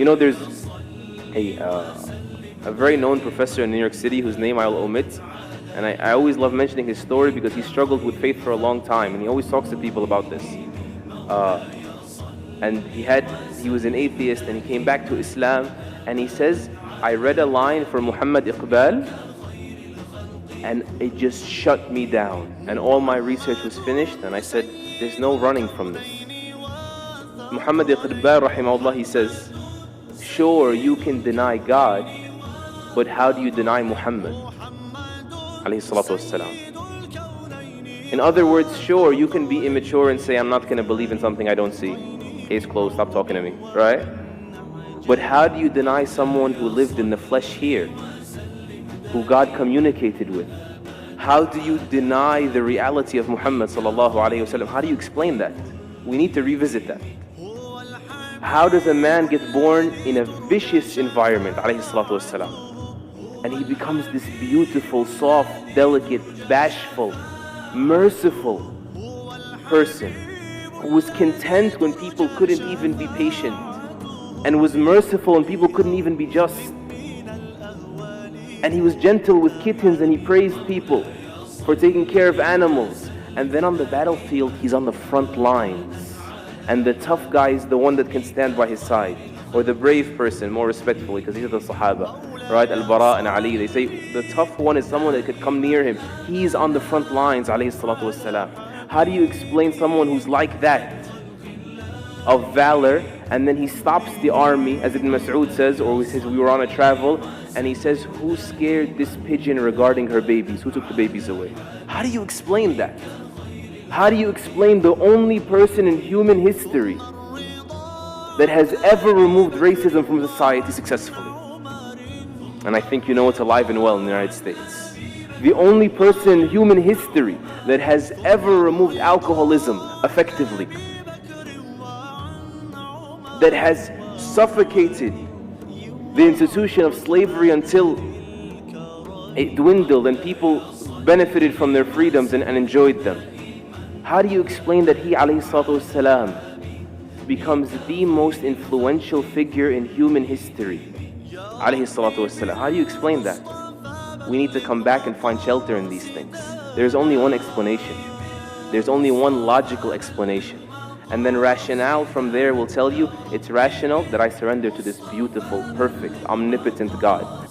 There's a very known professor in New York City whose name I'll omit. And I always love mentioning his story because he struggled with faith for a long time, and he always talks to people about this. And he was an atheist, and he came back to Islam, and he says, I read a line for Muhammad Iqbal, and it just shut me down. And all my research was finished, and I said, there's no running from this. Muhammad Iqbal, rahimahullah, he says, sure, you can deny God, but how do you deny Muhammad? Alayhi salatu wassalam. In other words, sure, you can be immature and say, I'm not going to believe in something I don't see. Case closed, stop talking to me, right? But how do you deny someone who lived in the flesh here, who God communicated with? How do you deny the reality of Muhammad sallallahu alayhi wasallam? How do you explain that? We need to revisit that. How does a man get born in a vicious environment, alayhi salatu wassalam, and he becomes this beautiful, soft, delicate, bashful, merciful person who was content when people couldn't even be patient, and was merciful when people couldn't even be just, and he was gentle with kittens, and he praised people for taking care of animals. And then on the battlefield, he's on the front lines, and the tough guy is the one that can stand by his side, or the brave person, more respectfully, because these are the Sahaba, right? Al-Bara and Ali, they say the tough one is someone that could come near him. He's on the front lines, alayhi salatu wassalam. How do you explain someone who's like that, of valor, and then he stops the army, as Ibn Mas'ud says, or he says, we were on a travel, and he says, who scared this pigeon regarding her babies? Who took the babies away? How do you explain that? How do you explain the only person in human history that has ever removed racism from society successfully? And I think you know it's alive and well in the United States. The only person in human history that has ever removed alcoholism effectively, that has suffocated the institution of slavery until it dwindled and people benefited from their freedoms and enjoyed them. How do you explain that he, alayhi salatu wasalam, becomes the most influential figure in human history? Alayhi salatu wasalam. How do you explain that? We need to come back and find shelter in these things. There's only one explanation. There's only one logical explanation. And then rationale from there will tell you it's rational that I surrender to this beautiful, perfect, omnipotent God.